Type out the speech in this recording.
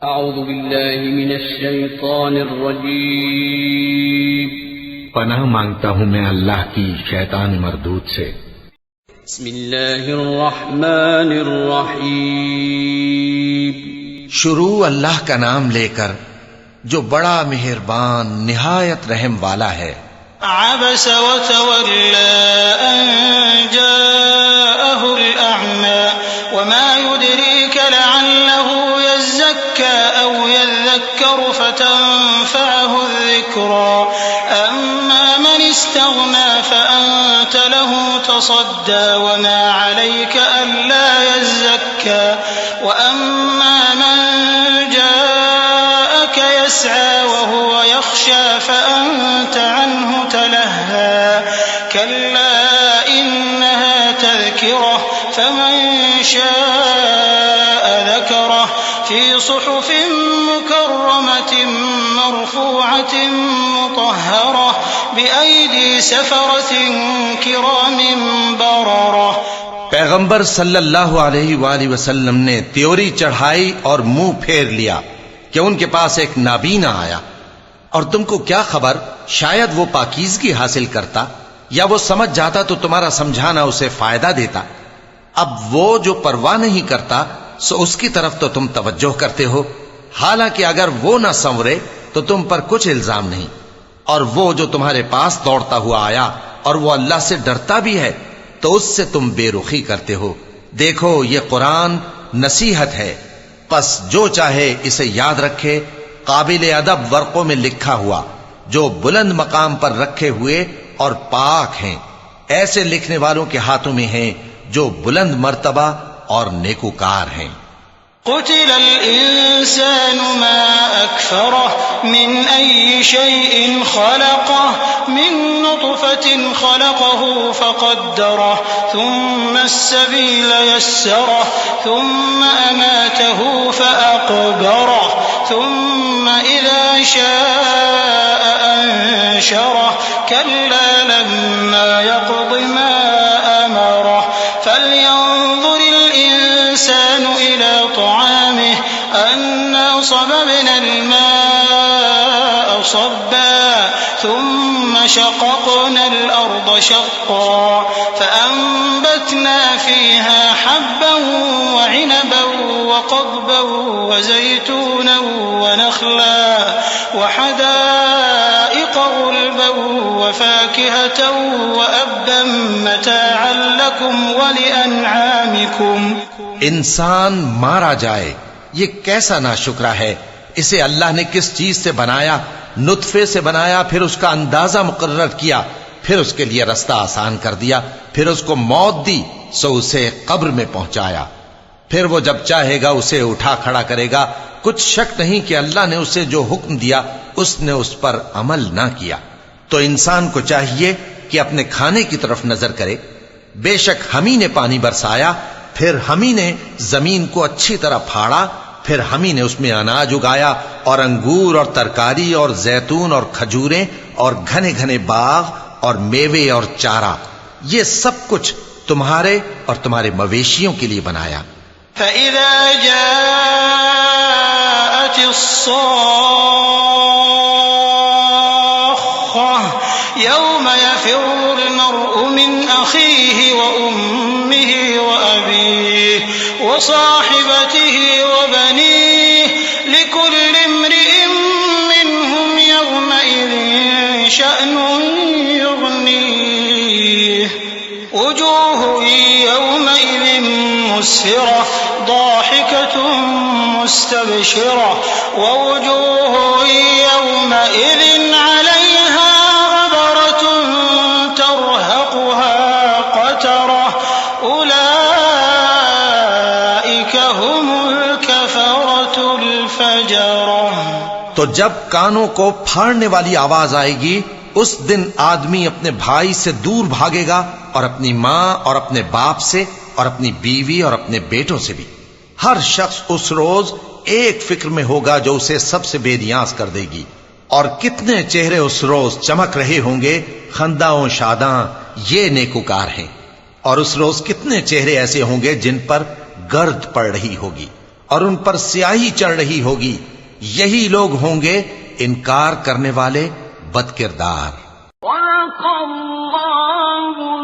اعوذ باللہ من الشیطان الرجیم پناہ مانگتا ہوں میں اللہ کی شیطان مردود سے۔ بسم اللہ الرحمن الرحیم شروع اللہ کا نام لے کر جو بڑا مہربان نہایت رحم والا ہے۔ عبس وتولى أن جاءه الأعمى وما يدريك لعله يزكى أو يذكر فتنفعه الذكرى أما من استغنى فأنت له تصدى وما عليك ألا يزكى وأما من جاءك يسعى وهو يخشى فأنت عنه تلهى كلا إنها تذكرة فمن شاء ذكره في صحف مكرمة مرفوعة مطهرة بأيدي سفرة كرام بررة۔ پیغمبر صلی اللہ علیہ وآلہ وسلم نے تیوری چڑھائی اور منہ پھیر لیا کہ ان کے پاس ایک نابینا آیا، اور تم کو کیا خبر شاید وہ پاکیزگی حاصل کرتا یا وہ سمجھ جاتا تو تمہارا سمجھانا اسے فائدہ دیتا۔ اب وہ جو پرواہ نہیں کرتا سو اس کی طرف تو تم توجہ کرتے ہو، حالانکہ اگر وہ نہ سنورے تو تم پر کچھ الزام نہیں۔ اور وہ جو تمہارے پاس دوڑتا ہوا آیا اور وہ اللہ سے ڈرتا بھی ہے تو اس سے تم بے رخی کرتے ہو۔ دیکھو یہ قرآن نصیحت ہے، پس جو چاہے اسے یاد رکھے، قابل ادب ورقوں میں لکھا ہوا، جو بلند مقام پر رکھے ہوئے اور پاک ہیں، ایسے لکھنے والوں کے ہاتھوں میں ہیں جو بلند مرتبہ اور نیکوکار ہیں۔ قتل الإنسان ما أكفره من أي شيء خلقه من نطفة خلقه فقدره ثم السبيل يسره ثم أماته فأقبره ثم إذا شاء أنشره كلا لما يقض ما أمره فلينظر الإنسان إلى طعامه أنا صببنا الماء صبا ثم شققنا الأرض شقا فأنبتنا فيها حبا وعنبا وقضبا وزيتونا ونخلا وحدائق غلبا وفاكهة وأبا متاعا لكم ولأنعامكم۔ انسان مارا جائے، یہ کیسا ناشکرا ہے۔ اسے اللہ نے کس چیز سے بنایا؟ نطفے سے بنایا، پھر اس کا اندازہ مقرر کیا، پھر اس کے لیے رستہ آسان کر دیا، پھر اس کو موت دی سو اسے قبر میں پہنچایا، پھر وہ جب چاہے گا اسے اٹھا کھڑا کرے گا۔ کچھ شک نہیں کہ اللہ نے اسے جو حکم دیا اس نے اس پر عمل نہ کیا۔ تو انسان کو چاہیے کہ اپنے کھانے کی طرف نظر کرے۔ بے شک ہم ہی نے پانی برسایا، پھر ہم ہی نے زمین کو اچھی طرح پھاڑا، پھر ہم ہی نے اس میں اناج اگایا اور انگور اور ترکاری اور زیتون اور کھجوریں اور گھنے گھنے باغ اور میوے اور چارہ، یہ سب کچھ تمہارے اور تمہارے مویشیوں کے لیے بنایا۔ فإذا جاءت الصاخة يوم يفر المرء من أخيه وأمه وأبيه وصاحبته وبنيه لكل امرئ منهم يومئذ شأن يغنيه وجوه يومئذ مسفرة ضاحكة مستبشرة ووجوه يومئذ عليها غبرة ترهقها قترة أولئك هم الكفرة الفجرة۔ تو جب کانوں کو پھاڑنے والی آواز آئے گی اس دن آدمی اپنے بھائی سے دور بھاگے گا اور اپنی ماں اور اپنے باپ سے اور اپنی بیوی اور اپنے بیٹوں سے بھی۔ ہر شخص اس روز ایک فکر میں ہوگا جو اسے سب سے بے نیاز کر دے گی۔ اور کتنے چہرے اس روز چمک رہے ہوں گے، خنداں و شاداں، یہ نیکوکار ہیں۔ اور اس روز کتنے چہرے ایسے ہوں گے جن پر گرد پڑ رہی ہوگی، اور ان پر سیاہی چڑھ رہی ہوگی، یہی لوگ ہوں گے انکار کرنے والے بد کردار۔ صدق اللہ